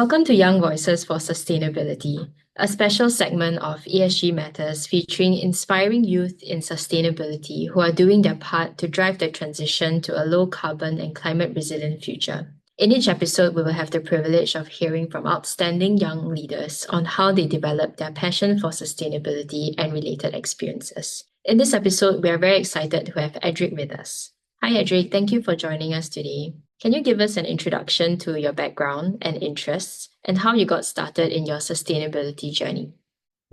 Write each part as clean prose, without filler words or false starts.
Welcome to Young Voices for Sustainability, a special segment of ESG Matters featuring inspiring youth in sustainability who are doing their part to drive the transition to a low carbon and climate resilient future. In each episode, we will have the privilege of hearing from outstanding young leaders on how they develop their passion for sustainability and related experiences. In this episode, we are very excited to have Edric with us. Hi, Edric. Thank you for joining us today. Can you give us an introduction to your background and interests and how you got started in your sustainability journey?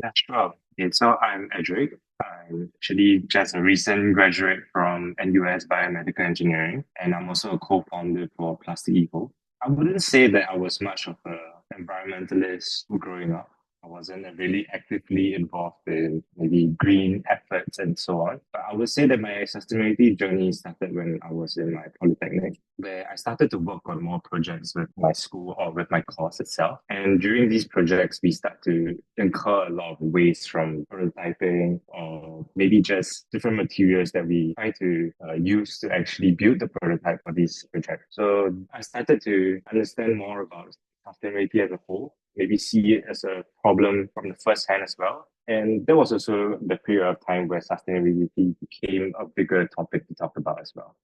Yeah, sure. Okay, so I'm Edric. I'm actually just a recent graduate from NUS Biomedical Engineering, and I'm also a co-founder for PlasticEVO. I wouldn't say that I was much of an environmentalist growing up. I wasn't really actively involved in maybe green efforts and so on. But I would say that my sustainability journey started when I was in my polytechnic, where I started to work on more projects with my school or with my course itself. And during these projects, we start to incur a lot of waste from prototyping or maybe just different materials that we try to use to actually build the prototype for these projects. So I started to understand more about sustainability as a whole, maybe see it as a problem from the first hand as well. And there was also the period of time where sustainability became a bigger topic to talk about as well.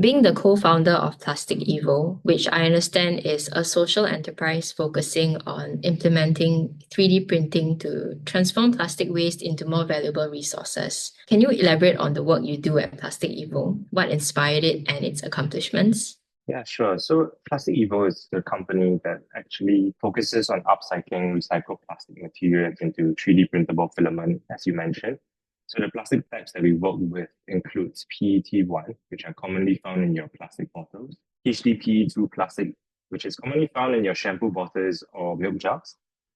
Being the co-founder of PlasticEVO, which I understand is a social enterprise focusing on implementing 3D printing to transform plastic waste into more valuable resources, can you elaborate on the work you do at PlasticEVO, what inspired it and its accomplishments? Yeah, sure. So PlasticEVO is the company that actually focuses on upcycling recycled plastic materials into 3D printable filament, as you mentioned. So the plastic types that we work with includes PET1, which are commonly found in your plastic bottles, HDPE2 plastic, which is commonly found in your shampoo bottles or milk jugs,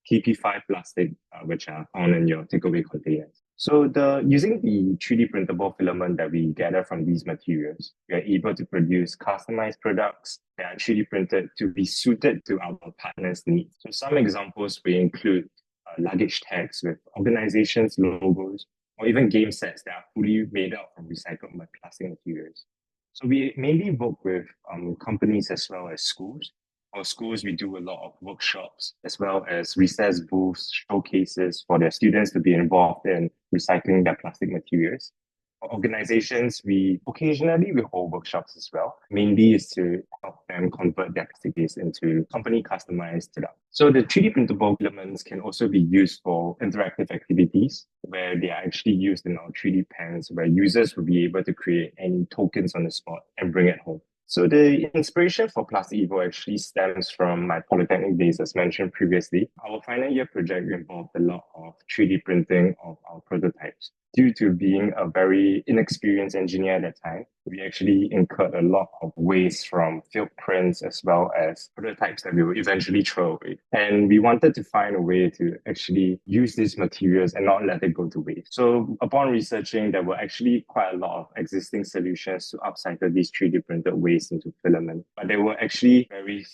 PP5 plastic, which are found in your takeaway containers. So the using the 3D printable filament that we gather from these materials, we are able to produce customized products that are 3D printed to be suited to our partners' needs. So some examples will include luggage tags with organizations' logos, or even game sets that are fully made out from recycled plastic materials. So we mainly work with companies as well as schools. For schools, we do a lot of workshops as well as recess booths, showcases for their students to be involved in recycling their plastic materials. For organizations, we occasionally we hold workshops as well. Mainly is to help them convert their plastic waste into company customized products. So the 3D printable elements can also be used for interactive activities where they are actually used in our 3D pens where users will be able to create any tokens on the spot and bring it home. So the inspiration for PlasticEVO actually stems from my polytechnic days, as mentioned previously. Our final year project involved a lot of 3D printing of our prototypes. Due to being a very inexperienced engineer at that time, we actually incurred a lot of waste from field prints as well as prototypes that we would eventually throw away. And we wanted to find a way to actually use these materials and not let it go to waste. So upon researching, there were actually quite a lot of existing solutions to upcycle these 3D printed waste into filament. But there were actually very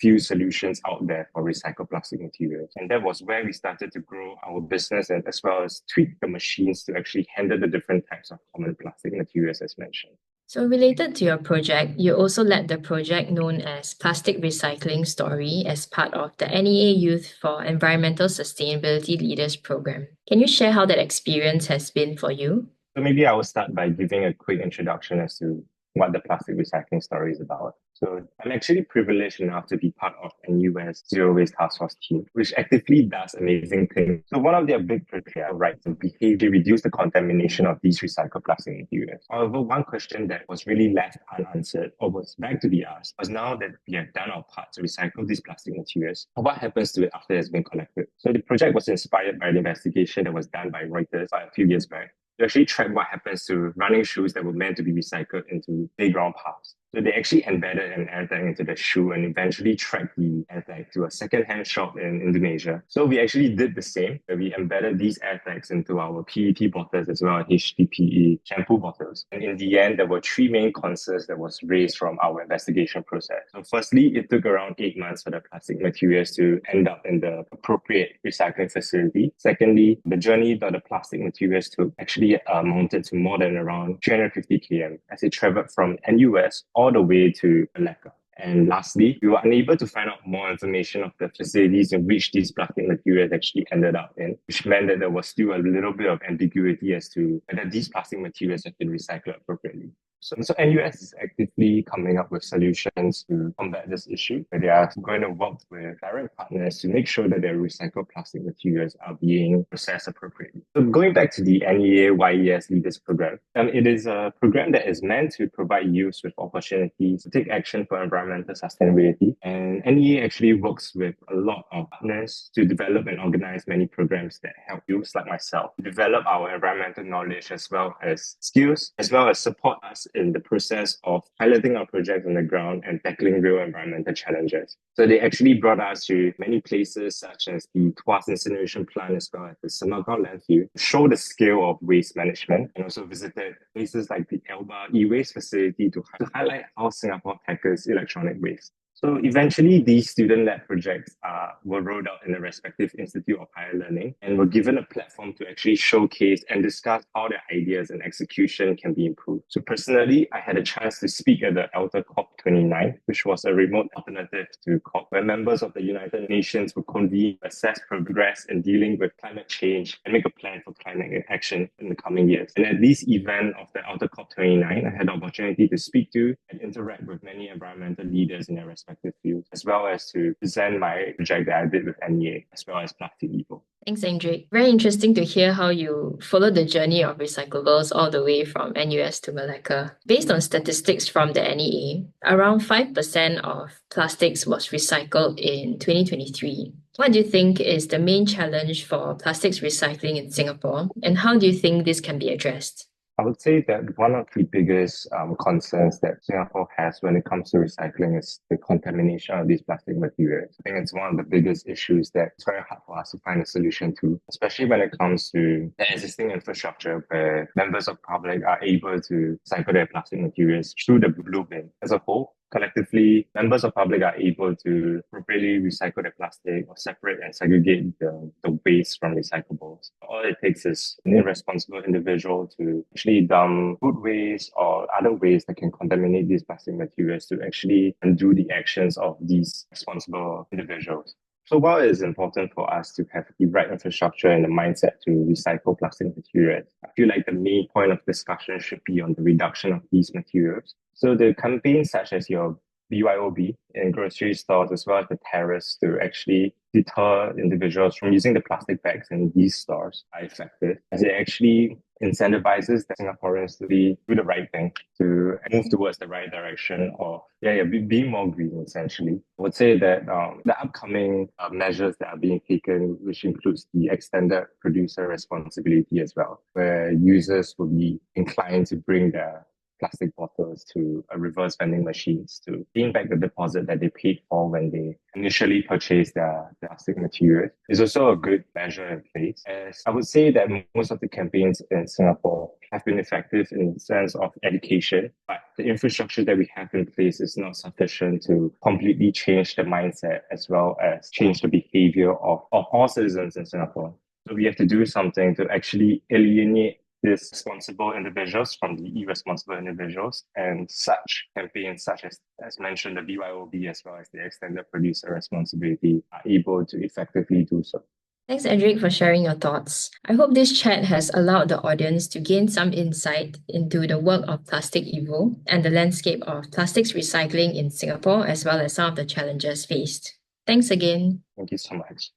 few solutions out there for recycled plastic materials. And that was where we started to grow our business and as well as tweak the machines to actually handle the different types of common plastic materials as mentioned. So, related to your project, you also led the project known as Plastic Recycling Story as part of the NEA Youth for Environmental Sustainability Leaders program. Can you share how that experience has been for you? So maybe I will start by giving a quick introduction as to what the plastic recycling story is about. So I'm actually privileged enough to be part of NUS Zero Waste Task Force team, which actively does amazing things. So one of their big criteria, right, to behavior reduce the contamination of these recycled plastic materials. However, one question that was really left unanswered or was back to be asked was now that we have done our part to recycle these plastic materials, what happens to it after it's been collected? So the project was inspired by the investigation that was done by Reuters a few years back to actually track what happens to running shoes that were meant to be recycled into playground parks. So they actually embedded an AirTag into the shoe and eventually tracked the AirTag to a second-hand shop in Indonesia. So we actually did the same, where we embedded these AirTags into our PET bottles as well as HDPE shampoo bottles. And in the end, there were three main concerns that was raised from our investigation process. So firstly, it took around 8 months for the plastic materials to end up in the appropriate recycling facility. Secondly, the journey that the plastic materials took actually amounted to more than around 350 km as it traveled from NUS all the way to Malacca. And lastly, we were unable to find out more information of the facilities in which these plastic materials actually ended up in, which meant that there was still a little bit of ambiguity as to whether these plastic materials have been recycled appropriately. So NUS is actively coming up with solutions to combat this issue, where they are going to work with direct partners to make sure that their recycled plastic materials are being processed appropriately. So going back to the NEA YES Leaders Program, it is a program that is meant to provide youth with opportunities to take action for environmental sustainability. And NEA actually works with a lot of partners to develop and organize many programs that help youths like myself develop our environmental knowledge as well as skills, as well as support us in the process of piloting our projects on the ground and tackling real environmental challenges. So they actually brought us to many places such as the Tuas incineration plant as well as the Semarang landfill to show the scale of waste management, and also visited places like the Elba e-waste facility to highlight how Singapore tackles electronic waste. So eventually, these student-led projects were rolled out in the respective Institute of Higher Learning and were given a platform to actually showcase and discuss how their ideas and execution can be improved. So personally, I had a chance to speak at the Alta COP29, which was a remote alternative to COP, where members of the United Nations would convene, assess progress in dealing with climate change, and make a plan for climate action in the coming years. And at this event of the Alta COP29, I had the opportunity to speak to and interact with many environmental leaders in their respective fields, as well as to present my project that I did with NEA, as well as PlasticEVO. Thanks, Edric. Very interesting to hear how you followed the journey of recyclables all the way from NUS to Malacca. Based on statistics from the NEA, around 5% of plastics was recycled in 2023. What do you think is the main challenge for plastics recycling in Singapore, and how do you think this can be addressed? I would say that one of the biggest concerns that Singapore has when it comes to recycling is the contamination of these plastic materials. I think it's one of the biggest issues that it's very hard for us to find a solution to, especially when it comes to the existing infrastructure where members of public are able to recycle their plastic materials through the blue bin. As a whole, collectively, members of public are able to appropriately recycle their plastic or separate and segregate the waste from recyclables. All it takes is an irresponsible individual to actually dump food waste or other waste that can contaminate these plastic materials to actually undo the actions of these responsible individuals. So while it is important for us to have the right infrastructure and the mindset to recycle plastic materials, I feel like the main point of discussion should be on the reduction of these materials. So the campaigns such as your BYOB in grocery stores as well as the terrace to actually deter individuals from using the plastic bags in these stores are effective, as it actually incentivizes the Singaporeans to do the right thing, to move towards the right direction, or be more green essentially. I would say that the upcoming measures that are being taken, which includes the extended producer responsibility as well, where users will be inclined to bring their plastic bottles to a reverse vending machines to gain back the deposit that they paid for when they initially purchased their plastic materials, is also a good measure in place. As I would say that most of the campaigns in Singapore have been effective in the sense of education, but the infrastructure that we have in place is not sufficient to completely change the mindset as well as change the behavior of all citizens in Singapore. So we have to do something to actually alienate these responsible individuals from the irresponsible individuals, and such campaigns such as mentioned, the BYOB as well as the extended producer responsibility are able to effectively do so. Thanks, Edric, for sharing your thoughts. I hope this chat has allowed the audience to gain some insight into the work of PlasticEVO and the landscape of plastics recycling in Singapore, as well as some of the challenges faced. Thanks again. Thank you so much.